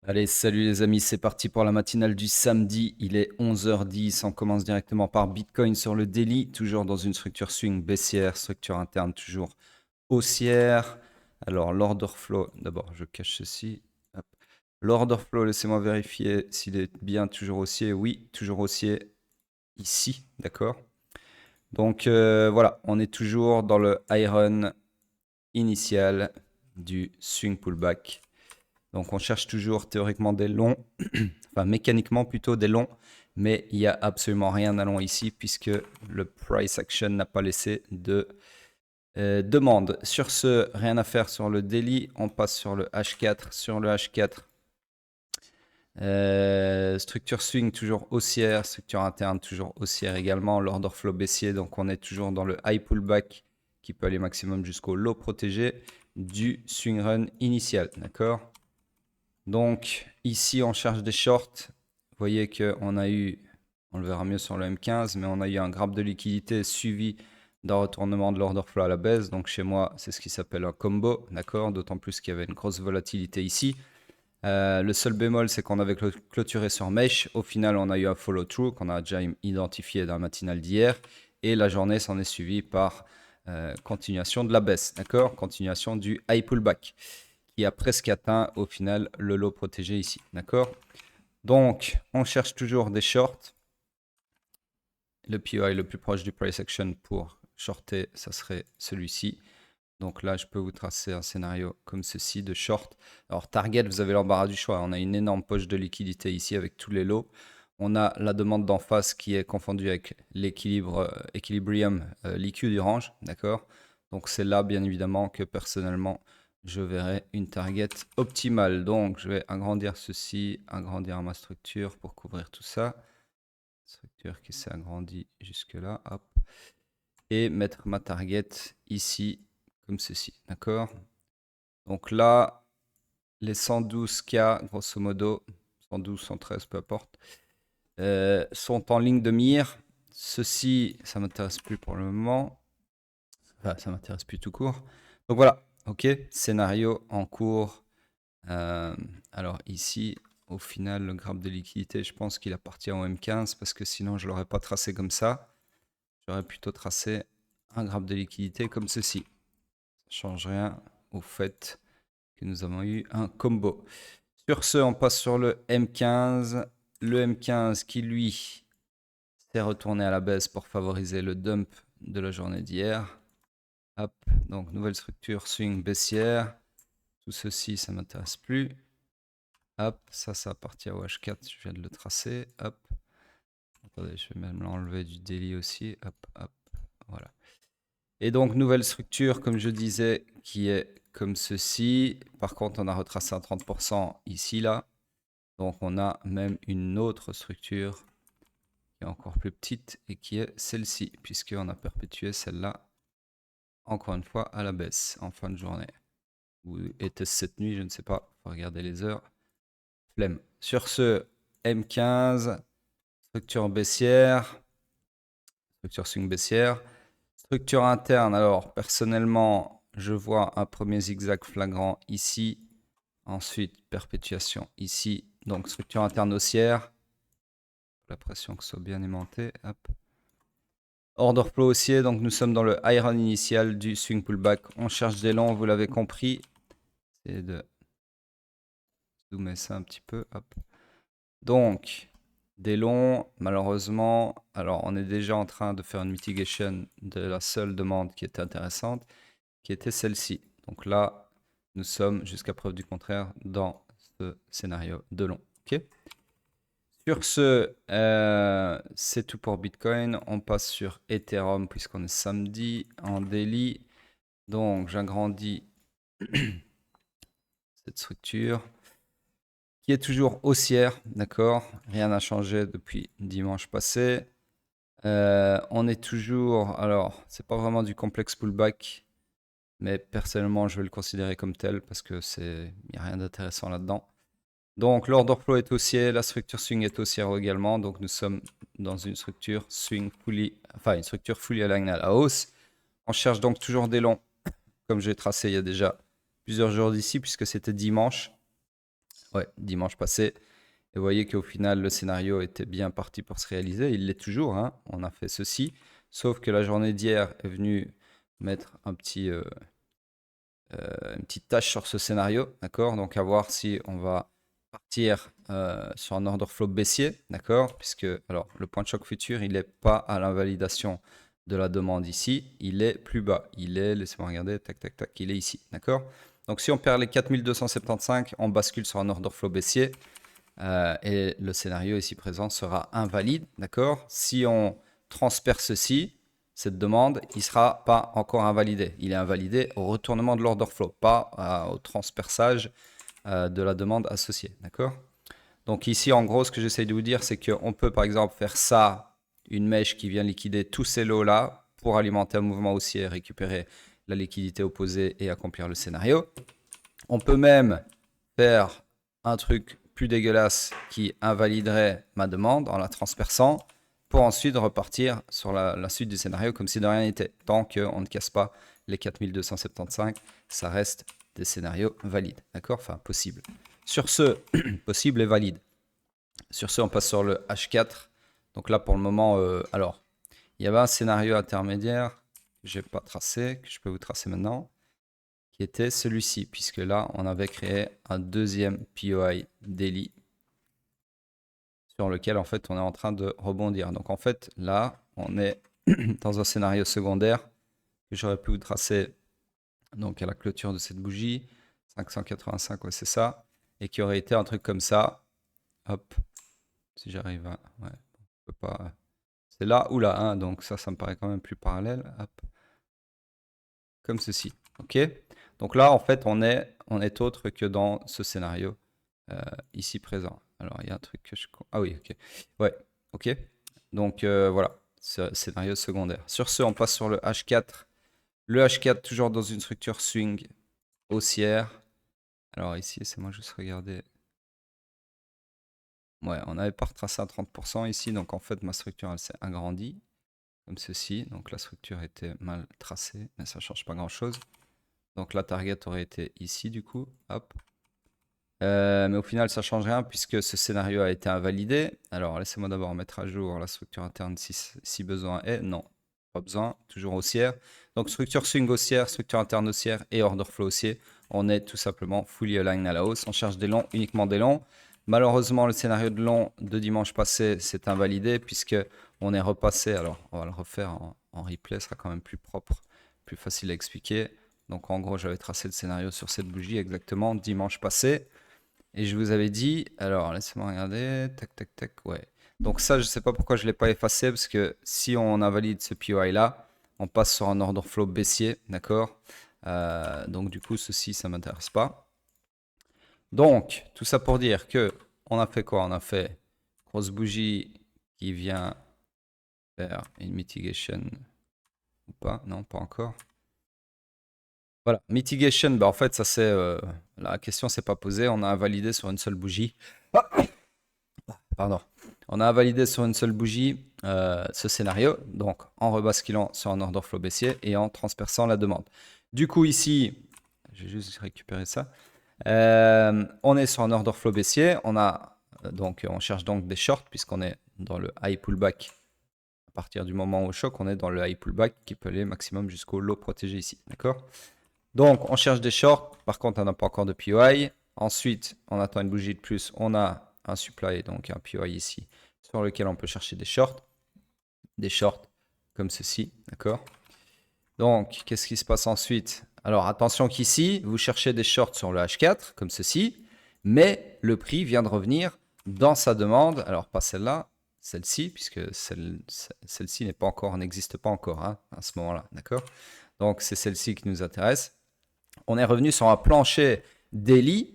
Allez, salut les amis, c'est parti pour la matinale du samedi. Il est 11h10. On commence directement par Bitcoin sur le daily, toujours dans une structure swing baissière, structure interne toujours haussière. Alors, l'order flow, d'abord, je cache ceci. Hop. L'order flow, laissez-moi vérifier s'il est bien toujours haussier. Oui, toujours haussier ici, d'accord. Donc, voilà, on est toujours dans le iron initial du swing pullback. Donc on cherche toujours théoriquement des longs, enfin mécaniquement plutôt des longs, mais il n'y a absolument rien à long ici puisque le price action n'a pas laissé de demande. Sur ce, rien à faire sur le daily, on passe sur le H4. Sur le H4, structure swing toujours haussière, structure interne toujours haussière également, l'order flow baissier, donc on est toujours dans le high pullback qui peut aller maximum jusqu'au low protégé du swing run initial, d'accord. Donc ici, on cherche des shorts. Vous voyez qu'on a eu, on le verra mieux sur le M15, mais on a eu un grab de liquidité suivi d'un retournement de l'order flow à la baisse. Donc chez moi, c'est ce qui s'appelle un combo, d'accord. D'autant plus qu'il y avait une grosse volatilité ici. Le seul bémol, c'est qu'on avait clôturé sur Mesh. Au final, on a eu un follow-through qu'on a déjà identifié dans le matinal d'hier. Et la journée s'en est suivie par continuation de la baisse, d'accord. Continuation du high pullback qui a presque atteint au final le lot protégé ici. D'accord. Donc, on cherche toujours des shorts. Le POI le plus proche du price action pour shorter, ça serait celui-ci. Donc là, je peux vous tracer un scénario comme ceci de short. Alors, target, vous avez l'embarras du choix. On a une énorme poche de liquidité ici avec tous les lots. On a la demande d'en face qui est confondue avec l'équilibrium liquide du range. D'accord. Donc, c'est là, bien évidemment, que personnellement, je verrai une target optimale. Donc, je vais agrandir ceci, agrandir ma structure pour couvrir tout ça. Structure qui s'est agrandie jusque-là. Hop. Et mettre ma target ici, comme ceci. D'accord. Donc là, les 112K, grosso modo, 112, 113, peu importe, sont en ligne de mire. Ceci, ça m'intéresse plus pour le moment. Enfin, ça m'intéresse plus tout court. Donc voilà, ok, scénario en cours. Alors ici, au final, le graphe de liquidité, je pense qu'il appartient au M15 parce que sinon, je ne l'aurais pas tracé comme ça. J'aurais plutôt tracé un graphe de liquidité comme ceci. Ça ne change rien au fait que nous avons eu un combo. Sur ce, on passe sur le M15. Le M15 qui, lui, s'est retourné à la baisse pour favoriser le dump de la journée d'hier. Hop, donc nouvelle structure swing baissière. Tout ceci, ça ne m'intéresse plus. Hop, ça appartient au H4, je viens de le tracer. Hop. Attendez, je vais même l'enlever du daily aussi. Hop, hop, voilà. Et donc, nouvelle structure, comme je disais, qui est comme ceci. Par contre, on a retracé à 30% ici, là. Donc, on a même une autre structure qui est encore plus petite et qui est celle-ci, puisqu'on a perpétué celle-là, encore une fois, à la baisse en fin de journée. Ou était-ce cette nuit, je ne sais pas. Il faut regarder les heures. Flemme. Sur ce, M15, structure baissière, structure swing baissière. Structure interne, alors personnellement, je vois un premier zigzag flagrant ici. Ensuite, perpétuation ici. Donc, structure interne haussière. La pression que ce soit bien aimanté. Hop. Order flow haussier, donc nous sommes dans le high run initial du swing pullback. On cherche des longs, vous l'avez compris. C'est de zoomer ça un petit peu. Hop. Donc, des longs, malheureusement, alors on est déjà en train de faire une mitigation de la seule demande qui était intéressante, qui était celle-ci. Donc là, nous sommes, jusqu'à preuve du contraire, dans ce scénario de long. Ok. Sur ce, c'est tout pour Bitcoin. On passe sur Ethereum puisqu'on est samedi en daily. Donc j'agrandis cette structure qui est toujours haussière, d'accord. Rien n'a changé depuis dimanche passé. On est toujours, alors c'est pas vraiment du complexe pullback, mais personnellement je vais le considérer comme tel parce que il n'y a rien d'intéressant là-dedans. Donc l'order flow est haussier, la structure swing est haussière également, donc nous sommes dans une structure swing une structure fully aligned à la hausse. On cherche donc toujours des longs, comme j'ai tracé il y a déjà plusieurs jours d'ici, puisque c'était dimanche. Ouais, dimanche passé. Et vous voyez qu'au final, le scénario était bien parti pour se réaliser. Il l'est toujours, hein. On a fait ceci. Sauf que la journée d'hier est venue mettre une petite tâche sur ce scénario. D'accord? Donc, à voir si on va partir sur un order flow baissier. D'accord? Puisque, alors, le point de choc futur, il n'est pas à l'invalidation de la demande ici. Il est plus bas. Il est, laissez-moi regarder, tac, tac, tac, il est ici. D'accord? Donc, si on perd les 4275, on bascule sur un order flow baissier. Et le scénario ici présent sera invalide, d'accord? Si on transperce ceci, cette demande, il ne sera pas encore invalidé. Il est invalidé au retournement de l'order flow, pas au transperçage de la demande associée, d'accord? Donc ici, en gros, ce que j'essaie de vous dire, c'est qu'on peut par exemple faire ça, une mèche qui vient liquider tous ces lots-là pour alimenter un mouvement haussier, récupérer la liquidité opposée et accomplir le scénario. On peut même faire un truc plus dégueulasse qui invaliderait ma demande en la transperçant pour ensuite repartir sur la suite du scénario comme si de rien n'était. Tant qu'on ne casse pas les 4275, ça reste des scénarios valides. D'accord? Enfin, possible. Sur ce, possible et valide. Sur ce, on passe sur le H4. Donc là, pour le moment, alors, il y avait un scénario intermédiaire que je n'ai pas tracé, que je peux vous tracer maintenant, qui était celui-ci, puisque là, on avait créé un deuxième POI daily sur lequel, en fait, on est en train de rebondir. Donc, en fait, là, on est dans un scénario secondaire que j'aurais pu vous tracer donc à la clôture de cette bougie, 585, ouais, c'est ça, et qui aurait été un truc comme ça. Hop, si j'arrive à... Ouais, on peut pas... C'est là ou là, hein, donc ça me paraît quand même plus parallèle. Hop. Comme ceci, ok? Donc là, en fait, on est autre que dans ce scénario ici présent. Alors, il y a un truc que je... Ah oui, ok. Ouais, ok. Donc, voilà, scénario secondaire. Sur ce, on passe sur le H4. Le H4, toujours dans une structure swing haussière. Alors ici, c'est moi juste regarder. Ouais, on n'avait pas retracé à 30% ici, donc en fait, ma structure, elle s'est agrandie, comme ceci. Donc la structure était mal tracée, mais ça ne change pas grand-chose. Donc la target aurait été ici, du coup. Hop. Mais au final, ça ne change rien puisque ce scénario a été invalidé. Alors, laissez-moi d'abord mettre à jour la structure interne si besoin est. Non, pas besoin, toujours haussière. Donc, structure swing haussière, structure interne haussière et order flow haussier. On est tout simplement fully aligned à la hausse. On cherche des longs, uniquement des longs. Malheureusement, le scénario de long de dimanche passé s'est invalidé puisque on est repassé. Alors, on va le refaire en replay, ce sera quand même plus propre, plus facile à expliquer. Donc, en gros, j'avais tracé le scénario sur cette bougie exactement dimanche passé. Et je vous avais dit, alors laissez-moi regarder, tac, tac, tac, ouais. Donc ça, je ne sais pas pourquoi je ne l'ai pas effacé, parce que si on invalide ce POI là, on passe sur un order flow baissier, d'accord? Donc du coup, ceci, ça ne m'intéresse pas. Donc, tout ça pour dire que on a fait quoi? On a fait grosse bougie qui vient faire une mitigation ou pas? Non, pas encore. Voilà, mitigation, bah en fait, ça c'est la question s'est pas posée, on a invalidé sur une seule bougie. Pardon. On a invalidé sur une seule bougie ce scénario, donc en rebasculant sur un order flow baissier et en transperçant la demande. Du coup, ici, je vais juste récupérer ça. On est sur un order flow baissier. On cherche donc des shorts puisqu'on est dans le high pullback. À partir du moment au choc, on est dans le high pullback qui peut aller maximum jusqu'au low protégé ici. D'accord? Donc, on cherche des shorts. Par contre, on n'a pas encore de POI. Ensuite, on attend une bougie de plus. On a un supply, donc un POI ici, sur lequel on peut chercher des shorts. Des shorts comme ceci, d'accord? Donc, qu'est-ce qui se passe ensuite? Alors, attention qu'ici, vous cherchez des shorts sur le H4, comme ceci, mais le prix vient de revenir dans sa demande. Alors, pas celle-là, celle-ci, puisque celle-ci n'est pas encore, n'existe pas encore hein, à ce moment-là, d'accord? Donc, c'est celle-ci qui nous intéresse. On est revenu sur un plancher daily.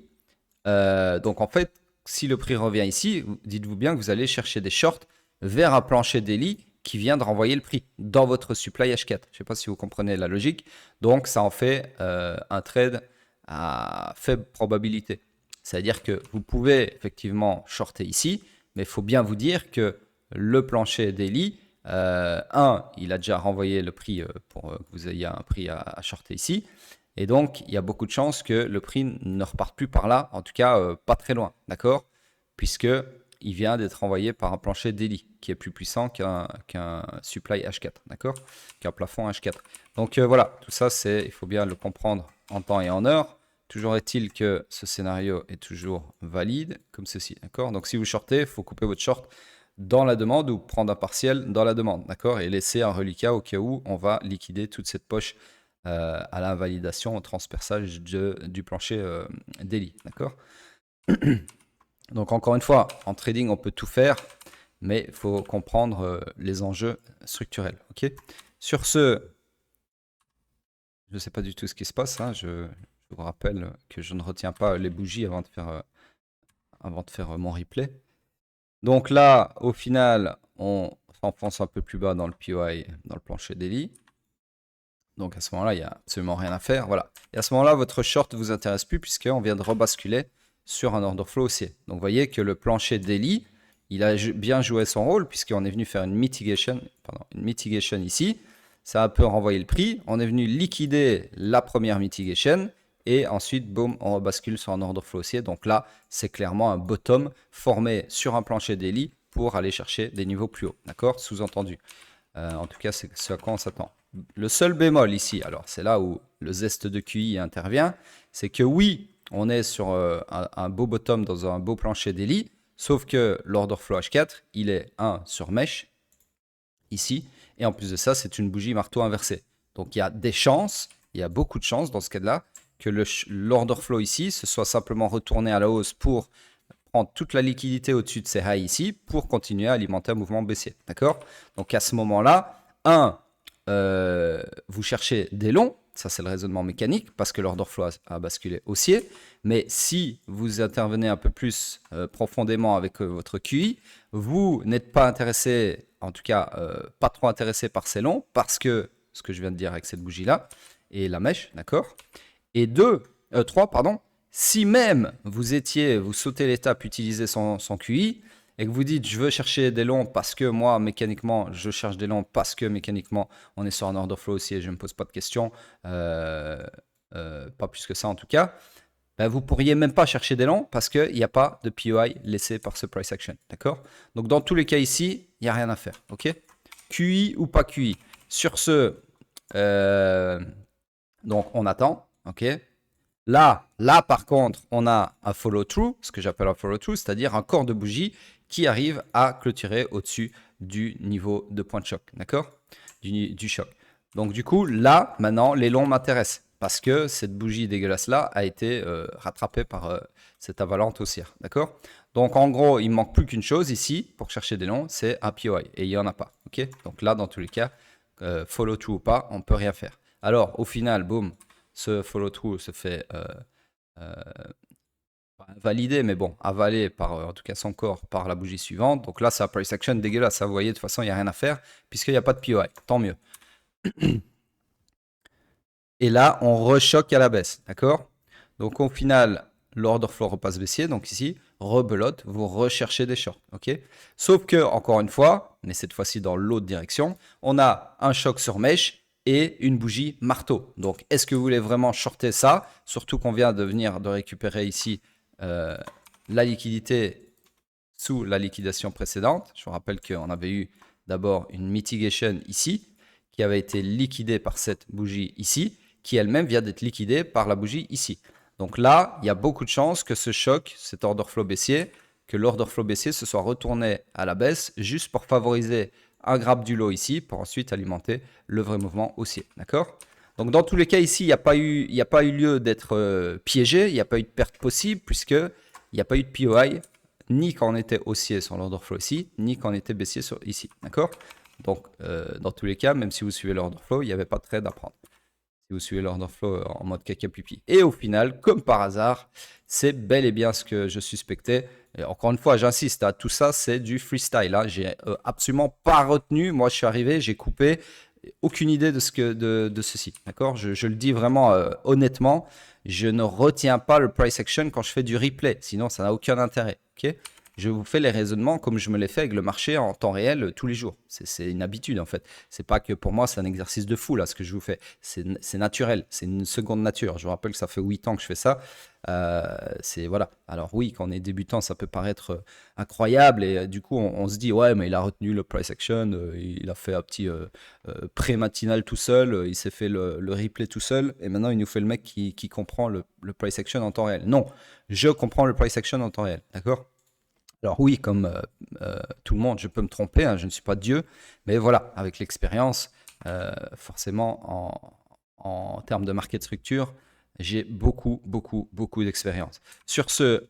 Donc, en fait, si le prix revient ici, dites-vous bien que vous allez chercher des shorts vers un plancher daily qui vient de renvoyer le prix dans votre supply H4. Je ne sais pas si vous comprenez la logique. Donc, ça en fait un trade à faible probabilité. C'est-à-dire que vous pouvez effectivement shorter ici, mais il faut bien vous dire que le plancher daily, il a déjà renvoyé le prix pour que vous ayez un prix à shorter ici. Et donc, il y a beaucoup de chances que le prix ne reparte plus par là, en tout cas pas très loin, d'accord? Puisqu'il vient d'être envoyé par un plancher daily qui est plus puissant qu'un supply H4, d'accord? Qu'un plafond H4. Donc voilà, tout ça, il faut bien le comprendre en temps et en heure. Toujours est-il que ce scénario est toujours valide, comme ceci, d'accord? Donc si vous shortez, il faut couper votre short dans la demande ou prendre un partiel dans la demande, d'accord? Et laisser un reliquat au cas où on va liquider toute cette poche à l'invalidation, au transperçage du plancher daily, d'accord? Donc encore une fois, en trading, on peut tout faire, mais il faut comprendre les enjeux structurels, ok? Sur ce, je ne sais pas du tout ce qui se passe, hein, je vous rappelle que je ne retiens pas les bougies avant de faire mon replay. Donc là, au final, on s'enfonce un peu plus bas dans le POI, dans le plancher daily. Donc à ce moment-là, il n'y a absolument rien à faire. Voilà. Et à ce moment-là, votre short ne vous intéresse plus puisqu'on vient de rebasculer sur un order flow haussier. Donc vous voyez que le plancher daily, il a bien joué son rôle puisqu'on est venu faire une mitigation ici. Ça a un peu renvoyé le prix. On est venu liquider la première mitigation. Et ensuite, boum, on rebascule sur un order flow haussier. Donc là, c'est clairement un bottom formé sur un plancher daily pour aller chercher des niveaux plus hauts. D'accord? Sous-entendu. En tout cas, c'est ce à quoi on s'attend. Le seul bémol ici, alors c'est là où le zeste de QI intervient, c'est que oui, on est sur un beau bottom dans un beau plancher daily, sauf que l'order flow H4, il est 1 sur mesh, ici, et en plus de ça, c'est une bougie marteau inversée. Donc il y a des chances, il y a beaucoup de chances dans ce cas-là, que l'order flow ici se soit simplement retourné à la hausse pour prendre toute la liquidité au-dessus de ces highs ici pour continuer à alimenter un mouvement baissier. D'accord? Donc à ce moment-là, vous cherchez des longs, ça c'est le raisonnement mécanique, parce que l'order flow a basculé haussier. Mais si vous intervenez un peu plus profondément avec votre QI, vous n'êtes pas intéressé, en tout cas pas trop intéressé par ces longs, parce que ce que je viens de dire avec cette bougie-là, et la mèche, d'accord? Et 3, pardon, si même vous sautez l'étape, utilisez son QI, et que vous dites je veux chercher des longs parce que moi mécaniquement je cherche des longs parce que mécaniquement on est sur un order flow aussi et je ne me pose pas de questions, pas plus que ça en tout cas, ben vous pourriez même pas chercher des longs parce qu'il n'y a pas de POI laissé par ce price action, d'accord? Donc dans tous les cas ici, il n'y a rien à faire, ok? QI ou pas QI. Sur ce, donc on attend, ok? Là, par contre, on a un follow-through, ce que j'appelle un follow-through, c'est-à-dire un corps de bougie qui arrive à clôturer au-dessus du niveau de point de choc, d'accord? Du choc. Donc du coup, là, maintenant, les longs m'intéressent parce que cette bougie dégueulasse-là a été rattrapée par cette avalanche haussière, d'accord? Donc en gros, il ne manque plus qu'une chose ici pour chercher des longs, c'est un POI, et il n'y en a pas, ok? Donc là, dans tous les cas, follow-through ou pas, on ne peut rien faire. Alors, au final, boum, ce follow-through se fait valider, mais bon, avalé par, en tout cas son corps, par la bougie suivante. Donc là, c'est un price action dégueulasse. Vous voyez, de toute façon, il n'y a rien à faire puisqu'il n'y a pas de POI. Tant mieux. Et là, on rechoque à la baisse. D'accord? Donc au final, l'order flow repasse baissier. Donc ici, rebelote, vous recherchez des shorts. Ok? Sauf que, encore une fois, mais cette fois-ci dans l'autre direction, on a un choc sur mèche et une bougie marteau. Donc, est-ce que vous voulez vraiment shorter ça? Surtout qu'on vient de récupérer ici la liquidité sous la liquidation précédente. Je vous rappelle qu'on avait eu d'abord une mitigation ici, qui avait été liquidée par cette bougie ici, qui elle-même vient d'être liquidée par la bougie ici. Donc là, il y a beaucoup de chances que ce choc, cet order flow baissier, que l'order flow baissier se soit retourné à la baisse juste pour favoriser un grab du lot ici pour ensuite alimenter le vrai mouvement haussier. D'accord? Donc dans tous les cas ici, il n'y a pas eu lieu d'être piégé, il n'y a pas eu de perte possible puisqu'il n'y a pas eu de POI ni quand on était haussier sur l'order flow ici, ni quand on était baissier ici. D'accord? Donc dans tous les cas, même si vous suivez l'order flow, il n'y avait pas de trade à prendre. Si vous suivez l'order flow en mode caca pipi. Et au final, comme par hasard, c'est bel et bien ce que je suspectais. Et encore une fois, j'insiste, hein, tout ça, c'est du freestyle. Hein. J'ai absolument pas retenu. Moi, je suis arrivé, j'ai coupé. Aucune idée de ceci. D'accord? Je le dis vraiment honnêtement. Je ne retiens pas le price action quand je fais du replay. Sinon, ça n'a aucun intérêt. Ok? Je vous fais les raisonnements comme je me les fais avec le marché en temps réel tous les jours. C'est une habitude en fait. C'est pas que pour moi c'est un exercice de fou là ce que je vous fais. C'est naturel, c'est une seconde nature. Je vous rappelle que ça fait 8 ans que je fais ça. C'est voilà. Alors oui, quand on est débutant, ça peut paraître incroyable et du coup on se dit ouais mais il a retenu le price action, il a fait un petit pré-matinal tout seul, il s'est fait le replay tout seul et maintenant il nous fait le mec qui comprend le price action en temps réel. Non, je comprends le price action en temps réel, d'accord? Alors oui, comme tout le monde, je peux me tromper, hein, je ne suis pas Dieu, mais voilà, avec l'expérience, forcément, en termes de market structure, j'ai beaucoup d'expérience. Sur ce,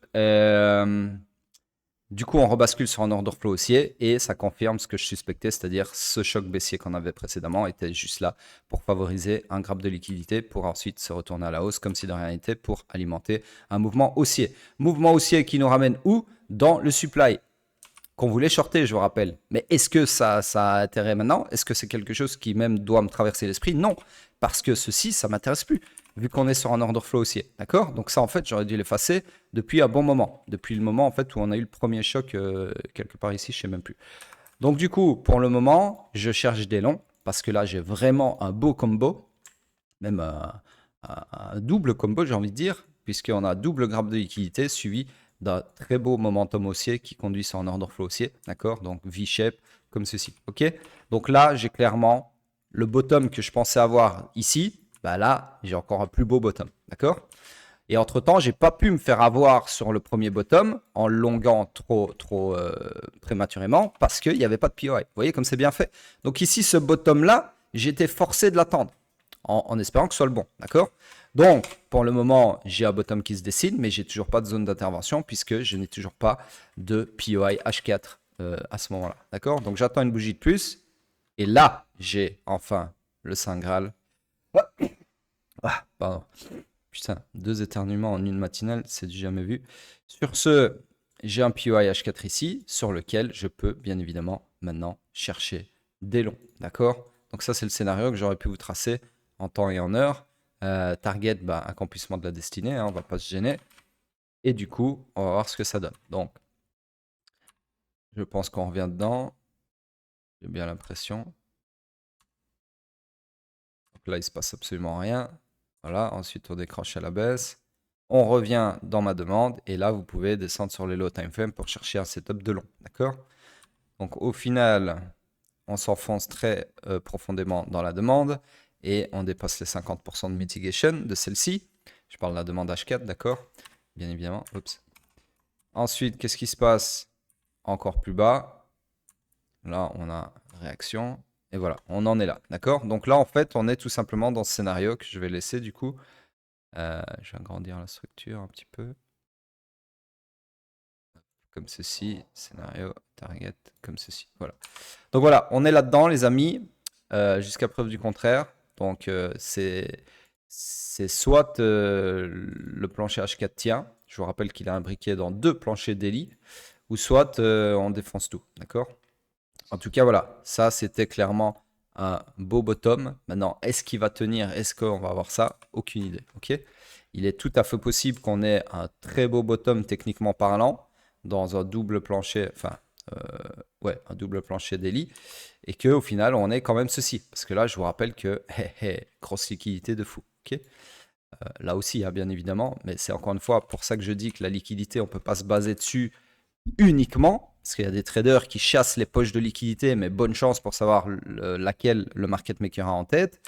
du coup, on rebascule sur un order flow haussier et ça confirme ce que je suspectais, c'est-à-dire ce choc baissier qu'on avait précédemment était juste là pour favoriser un grab de liquidité pour ensuite se retourner à la hausse comme si de rien n'était pour alimenter un mouvement haussier. Mouvement haussier qui nous ramène où? Dans le supply qu'on voulait shorter, je vous rappelle. Mais est-ce que ça a intérêt maintenant? Est-ce que c'est quelque chose qui même doit me traverser l'esprit? Non, parce que ceci, ça m'intéresse plus, vu qu'on est sur un order flow haussier. D'accord? Donc ça, en fait, j'aurais dû l'effacer depuis un bon moment. Depuis le moment, en fait, où on a eu le premier choc, quelque part ici, je sais même plus. Donc du coup, pour le moment, je cherche des longs, parce que là, j'ai vraiment un beau combo, même un double combo, j'ai envie de dire, puisqu'on a double grab de liquidité suivi d'un très beau momentum haussier qui conduit sur un order flow haussier, d'accord? Donc V-shape comme ceci, ok? Donc là, j'ai clairement le bottom que je pensais avoir ici, bah là, j'ai encore un plus beau bottom, d'accord? Et entre-temps, j'ai pas pu me faire avoir sur le premier bottom en longuant trop prématurément parce qu'il n'y avait pas de POI. Vous voyez comme c'est bien fait? Donc ici, ce bottom-là, j'étais forcé de l'attendre en espérant que ce soit le bon, d'accord? Donc, pour le moment, j'ai un bottom qui se dessine, mais j'ai toujours pas de zone d'intervention puisque je n'ai toujours pas de POI H4 à ce moment-là, d'accord? Donc, j'attends une bougie de plus et là, j'ai enfin le Saint Graal. Ah, pardon. Putain, 2 éternuements en une matinale, c'est du jamais vu. Sur ce, j'ai un POI H4 ici, sur lequel je peux bien évidemment maintenant chercher des longs, d'accord? Donc ça, c'est le scénario que j'aurais pu vous tracer en temps et en heure. Target, bah, accomplissement de la destinée, hein, on va pas se gêner. Et du coup, on va voir ce que ça donne. Donc, je pense qu'on revient dedans. J'ai bien l'impression. Donc là, il se passe absolument rien. Voilà, ensuite on décroche à la baisse. On revient dans ma demande et là vous pouvez descendre sur les low time frame pour chercher un setup de long. D'accord? Donc au final, on s'enfonce très profondément dans la demande et on dépasse les 50% de mitigation de celle-ci. Je parle de la demande H4, d'accord? Bien évidemment. Oups. Ensuite, qu'est-ce qui se passe? Encore plus bas. Là, on a réaction. Et voilà, on en est là, d'accord? Donc là, en fait, on est tout simplement dans ce scénario que je vais laisser du coup. Je vais agrandir la structure un petit peu. Comme ceci, scénario, target, comme ceci. Voilà. Donc voilà, on est là-dedans, les amis, jusqu'à preuve du contraire. Donc c'est soit le plancher H4 tient, je vous rappelle qu'il a imbriqué dans 2 planchers daily, ou soit on défonce tout, d'accord? En tout cas, voilà, ça c'était clairement un beau bottom. Maintenant, est-ce qu'il va tenir? Est-ce qu'on va avoir ça? Aucune idée, ok? Il est tout à fait possible qu'on ait un très beau bottom techniquement parlant dans un double plancher, enfin, ouais, un double plancher daily, et qu'au final, on ait quand même ceci. Parce que là, je vous rappelle que, grosse liquidité de fou, ok? Là aussi, hein, bien évidemment, mais c'est encore une fois pour ça que je dis que la liquidité, on ne peut pas se baser dessus uniquement, parce qu'il y a des traders qui chassent les poches de liquidité, mais bonne chance pour savoir laquelle le market maker a en tête.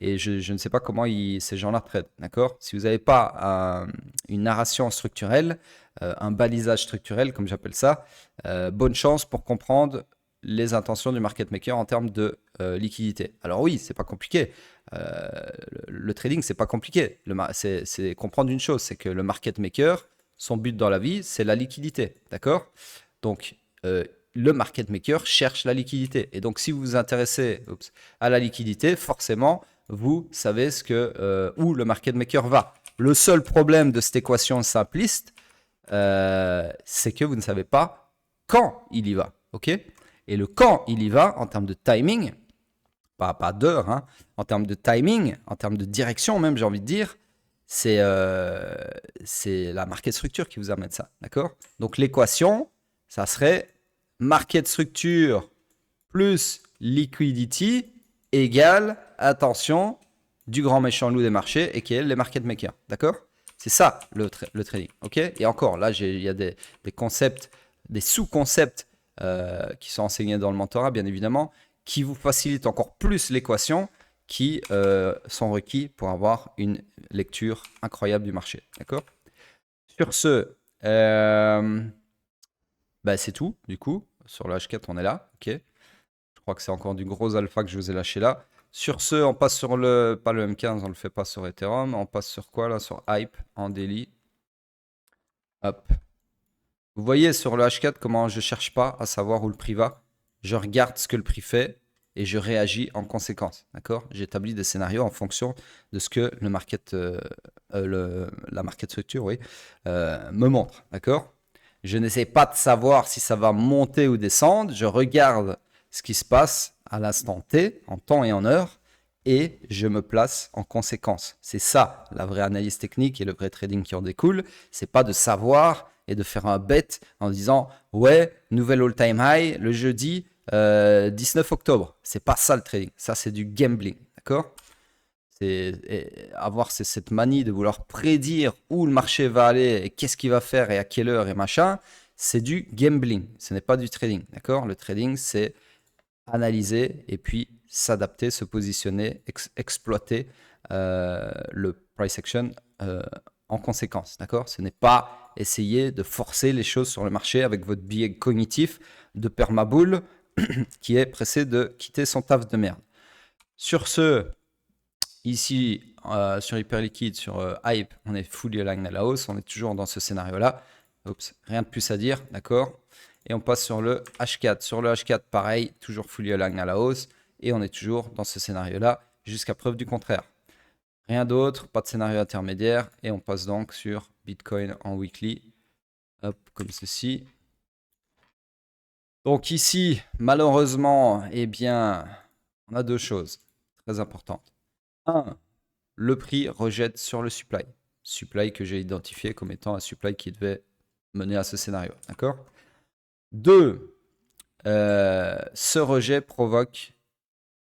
Et je ne sais pas comment ces gens-là traitent, d'accord? Si vous n'avez pas une narration structurelle, un balisage structurel, comme j'appelle ça, bonne chance pour comprendre les intentions du market maker en termes de liquidité. Alors oui, c'est pas compliqué. Le trading, c'est pas compliqué. C'est comprendre une chose, c'est que le market maker, son but dans la vie, c'est la liquidité, d'accord? Donc, le market maker cherche la liquidité. Et donc, si vous vous intéressez à la liquidité, forcément, vous savez où le market maker va. Le seul problème de cette équation simpliste, c'est que vous ne savez pas quand il y va, ok? Et le quand il y va, en termes de timing, pas d'heure, hein, en termes de timing, en termes de direction même, j'ai envie de dire, c'est la market structure qui vous amène ça, d'accord? Donc l'équation, Ça serait market structure plus liquidity égale, attention, du grand méchant loup des marchés et qui est les market makers. D'accord? C'est ça le trading. Ok? Et encore, là, il y a des concepts, des sous-concepts qui sont enseignés dans le mentorat, bien évidemment, qui vous facilitent encore plus l'équation, qui sont requis pour avoir une lecture incroyable du marché. D'accord? Sur ce, bah, c'est tout, du coup. Sur le H4, on est là. Ok. Je crois que c'est encore du gros alpha que je vous ai lâché là. Sur ce, on passe sur le, pas le M15, on le fait pas sur Ethereum. On passe sur quoi là? Sur Hype en daily. Hop. Vous voyez sur le H4 comment je cherche pas à savoir où le prix va. Je regarde ce que le prix fait et je réagis en conséquence. D'accord? J'établis des scénarios en fonction de ce que le market, la market structure, oui, me montre. D'accord? Je n'essaie pas de savoir si ça va monter ou descendre. Je regarde ce qui se passe à l'instant T, en temps et en heure, et je me place en conséquence. C'est ça la vraie analyse technique et le vrai trading qui en découle. C'est pas de savoir et de faire un bet en disant ouais, nouvelle all-time high le jeudi 19 octobre. C'est pas ça le trading. Ça, c'est du gambling. D'accord? C'est avoir cette manie de vouloir prédire où le marché va aller et qu'est-ce qu'il va faire et à quelle heure et machin. C'est du gambling. Ce n'est pas du trading. D'accord? Le trading, c'est analyser et puis s'adapter, se positionner, exploiter le price action en conséquence. D'accord? Ce n'est pas essayer de forcer les choses sur le marché avec votre biais cognitif de permaboule qui est pressé de quitter son taf de merde. Sur ce, ici sur Hyperliquide, sur Hype, on est fully aligned à la hausse. On est toujours dans ce scénario-là. Oups, rien de plus à dire, d'accord? Et on passe sur le H4. Sur le H4, pareil, toujours fully aligned à la hausse. Et on est toujours dans ce scénario-là jusqu'à preuve du contraire. Rien d'autre, pas de scénario intermédiaire. Et on passe donc sur Bitcoin en weekly. Hop, comme ceci. Donc ici, malheureusement, eh bien, on a deux choses très importantes. Un, le prix rejette sur le supply. Supply que j'ai identifié comme étant un supply qui devait mener à ce scénario. D'accord? Deux, ce rejet provoque,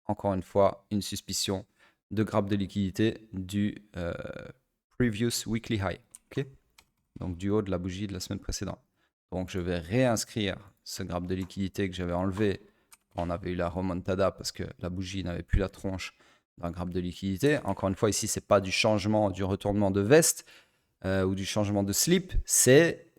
encore une fois, une suspicion de grappe de liquidité du previous weekly high. Okay? Donc du haut de la bougie de la semaine précédente. Donc je vais réinscrire ce grappe de liquidité que j'avais enlevé quand on avait eu la remontada parce que la bougie n'avait plus la tronche d'un grappe de liquidité. Encore une fois, ici, ce n'est pas du changement, du retournement de veste ou du changement de slip, c'est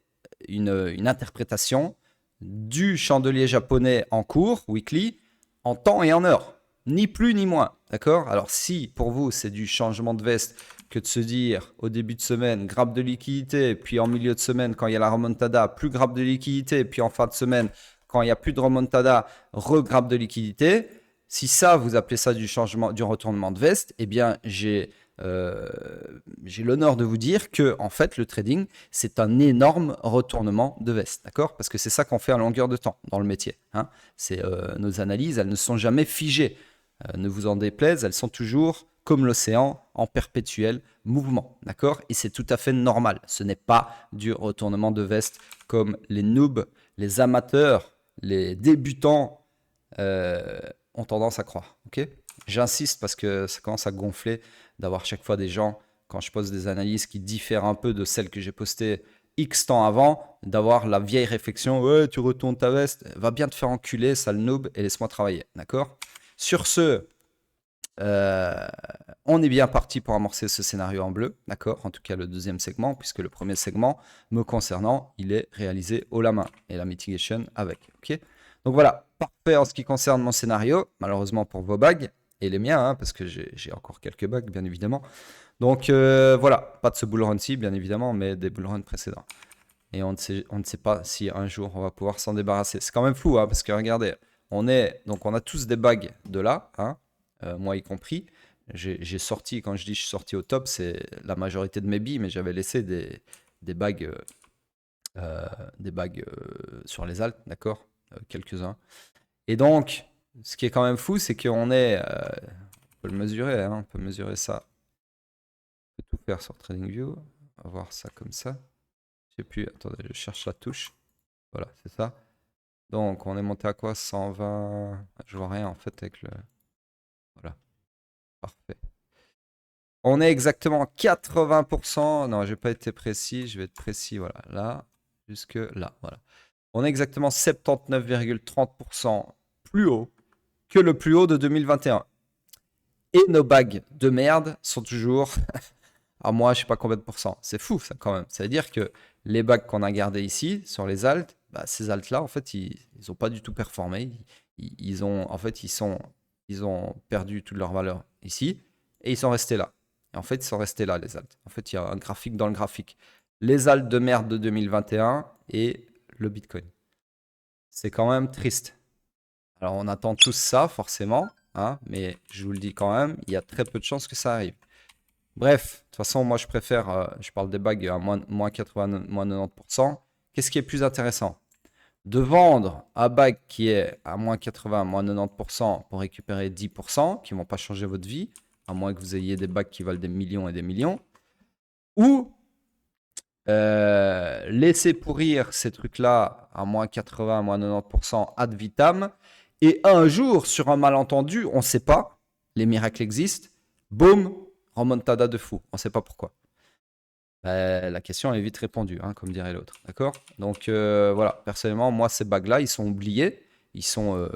une interprétation du chandelier japonais en cours, weekly, en temps et en heure. Ni plus ni moins. D'accord? Alors, si pour vous, c'est du changement de veste que de se dire au début de semaine, grappe de liquidité, puis en milieu de semaine, quand il y a la remontada, plus grappe de liquidité, puis en fin de semaine, quand il n'y a plus de remontada, regrappe de liquidité. Si ça, vous appelez ça du changement, du retournement de veste, eh bien, j'ai l'honneur de vous dire que en fait le trading c'est un énorme retournement de veste, d'accord? Parce que c'est ça qu'on fait à longueur de temps dans le métier. Hein. C'est nos analyses, elles ne sont jamais figées. Ne vous en déplaise, elles sont toujours comme l'océan en perpétuel mouvement, d'accord? Et c'est tout à fait normal. Ce n'est pas du retournement de veste comme les noobs, les amateurs, les débutants ont tendance à croire, ok? J'insiste parce que ça commence à gonfler d'avoir chaque fois des gens, quand je pose des analyses qui diffèrent un peu de celles que j'ai postées X temps avant, d'avoir la vieille réflexion, ouais, tu retournes ta veste, va bien te faire enculer, sale noob, et laisse-moi travailler, d'accord? Sur ce, on est bien parti pour amorcer ce scénario en bleu, d'accord? En tout cas, le deuxième segment, puisque le premier segment, me concernant, il est réalisé haut la main, et la mitigation avec, ok? Donc voilà, parfait en ce qui concerne mon scénario, malheureusement pour vos bagues, et les miens, hein, parce que j'ai encore quelques bagues, bien évidemment. Donc voilà, pas de ce bull run-ci, bien évidemment, mais des bull runs précédents. Et on ne sait pas si un jour on va pouvoir s'en débarrasser. C'est quand même fou, hein, parce que regardez, on a tous des bagues de là, hein, moi y compris. J'ai sorti, quand je dis je suis sorti au top, c'est la majorité de mes billes, mais j'avais laissé des bagues, sur les altes, d'accord, quelques-uns. Et donc, ce qui est quand même fou, c'est qu'on on peut le mesurer, hein, on peut mesurer ça. On peut tout faire sur TradingView. On va voir ça comme ça. Je sais plus, attendez, je cherche la touche. Voilà, c'est ça. Donc, on est monté à quoi? 120. Je vois rien en fait avec le. Voilà, parfait. On est exactement 80%. Non, j'ai pas été précis. Je vais être précis. Voilà, là, jusque là. Voilà. On est exactement 79,30% plus haut que le plus haut de 2021. Et nos bagues de merde sont toujours à moi, je sais pas combien de pourcents. C'est fou, ça, quand même. Ça veut dire que les bagues qu'on a gardées ici, sur les alts, bah, ces alts-là, en fait, ils ont pas du tout performé. Ils ont, en fait, ils ont perdu toute leur valeur ici et ils sont restés là. Et en fait, ils sont restés là, les alts. En fait, il y a un graphique dans le graphique. Les alts de merde de 2021 et le Bitcoin. C'est quand même triste. Alors, on attend tous ça, forcément, hein, mais je vous le dis quand même, il y a très peu de chances que ça arrive. Bref, de toute façon, moi je préfère, je parle des bagues à moins 80, moins 90%. Qu'est-ce qui est plus intéressant? De vendre un bague qui est à moins 80, moins 90% pour récupérer 10%, qui ne vont pas changer votre vie, à moins que vous ayez des bagues qui valent des millions et des millions, ou laisser pourrir ces trucs-là à moins 80, moins 90% ad vitam, et un jour, sur un malentendu, on ne sait pas, les miracles existent, boum, remontada de fou, on ne sait pas pourquoi. La question est vite répondue, hein, comme dirait l'autre. D'accord? Donc voilà, personnellement, moi, ces bagues-là, ils sont oubliés. Ils sont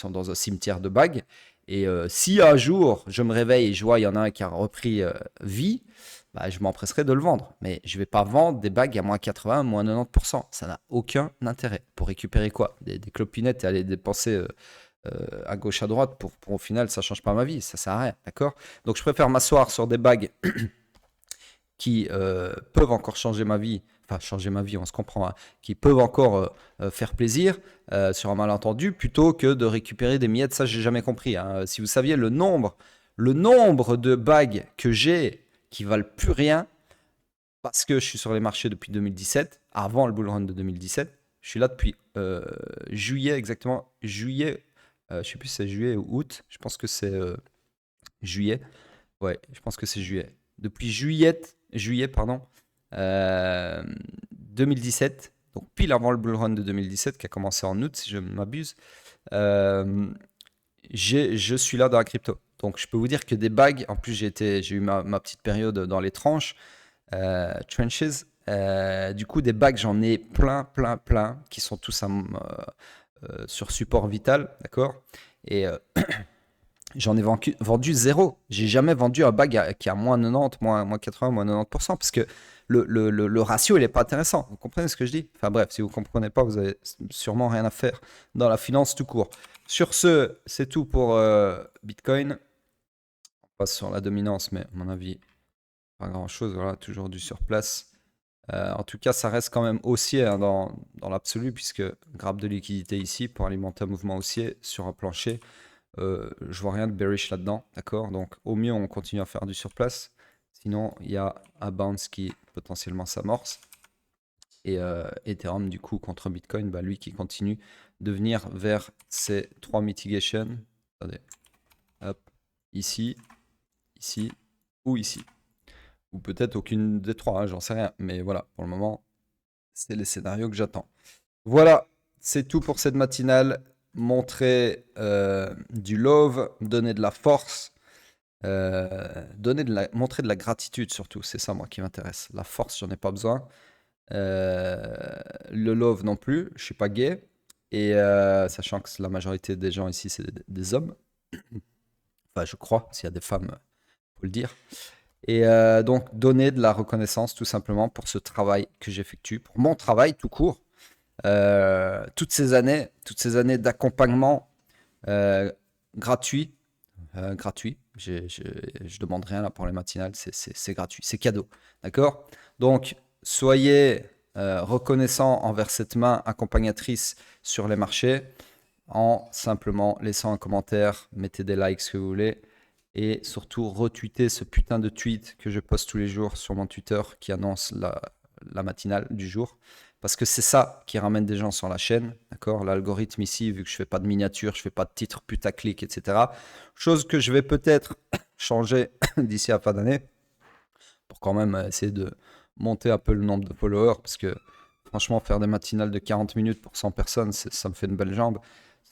dans un cimetière de bagues. Et si un jour, je me réveille et je vois il y en a un qui a repris vie, bah, je m'empresserai de le vendre. Mais je ne vais pas vendre des bagues à moins 80, moins 90%. Ça n'a aucun intérêt. Pour récupérer quoi? Des clopinettes et aller dépenser à gauche, à droite. Au final, ça ne change pas ma vie. Ça ne sert à rien. D'accord? Donc je préfère m'asseoir sur des bagues qui peuvent encore changer ma vie, enfin changer ma vie, on se comprend, hein, qui peuvent encore faire plaisir sur un malentendu, plutôt que de récupérer des miettes. Ça, j'ai jamais compris, hein. Si vous saviez le nombre de bagues que j'ai qui valent plus rien, parce que je suis sur les marchés depuis 2017, avant le bull run de 2017, je suis là depuis juillet exactement, juillet, je sais plus si c'est juillet ou août, je pense que c'est juillet. Ouais, je pense que c'est juillet. Depuis juillet, pardon, 2017, donc pile avant le Bull Run de 2017 qui a commencé en août, si je ne m'abuse, euh, je suis là dans la crypto. Donc je peux vous dire que des bagues, en plus j'ai eu ma petite période dans les tranches, trenches. Du coup, des bagues, j'en ai plein, qui sont tous sur support vital, d'accord? Et j'en ai vendu zéro. J'ai jamais vendu un bag qui a moins 90, moins 80, moins 90%, parce que le ratio, il n'est pas intéressant. Vous comprenez ce que je dis? Enfin bref, si vous ne comprenez pas, vous avez sûrement rien à faire dans la finance tout court. Sur ce, c'est tout pour Bitcoin. On passe sur la dominance, mais à mon avis, pas grand-chose. Voilà, toujours du surplace. En tout cas, ça reste quand même haussier, hein, dans l'absolu, puisque grappe de liquidité ici pour alimenter un mouvement haussier sur un plancher. Je vois rien de bearish là-dedans, d'accord? Donc au mieux, on continue à faire du surplace. Sinon, il y a un bounce qui potentiellement s'amorce. Et Ethereum, du coup, contre Bitcoin, bah, lui qui continue de venir vers ces trois mitigations. Attendez, hop, ici, ici ou ici. Ou peut-être aucune des trois, hein, j'en sais rien. Mais voilà, pour le moment, c'est les scénarios que j'attends. Voilà, c'est tout pour cette matinale. Montrer du love, donner de la force, montrer de la gratitude surtout. C'est ça, moi, qui m'intéresse. La force, j'en ai pas besoin. Le love non plus. Je suis pas gay. Et sachant que la majorité des gens ici, c'est des hommes. Enfin, je crois, s'il y a des femmes, faut le dire. Et donc, donner de la reconnaissance tout simplement pour ce travail que j'effectue, pour mon travail tout court. Toutes ces années d'accompagnement gratuit, gratuit. Je demande rien là pour les matinales, c'est gratuit, c'est cadeau, d'accord? Donc soyez reconnaissant envers cette main accompagnatrice sur les marchés en simplement laissant un commentaire, mettez des likes si vous voulez. Et surtout, retweetez ce putain de tweet que je poste tous les jours sur mon Twitter qui annonce la matinale du jour. Parce que c'est ça qui ramène des gens sur la chaîne, d'accord? L'algorithme ici, vu que je fais pas de miniature, je fais pas de titres putaclic, etc. Chose que je vais peut-être changer d'ici à la fin d'année pour quand même essayer de monter un peu le nombre de followers, parce que Franchement, faire des matinales de 40 minutes pour 100 personnes, ça me fait une belle jambe.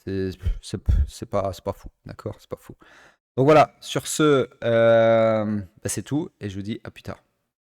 C'est c'est pas fou, d'accord? C'est pas fou. Donc voilà, sur ce, bah, c'est tout et je vous dis à plus tard.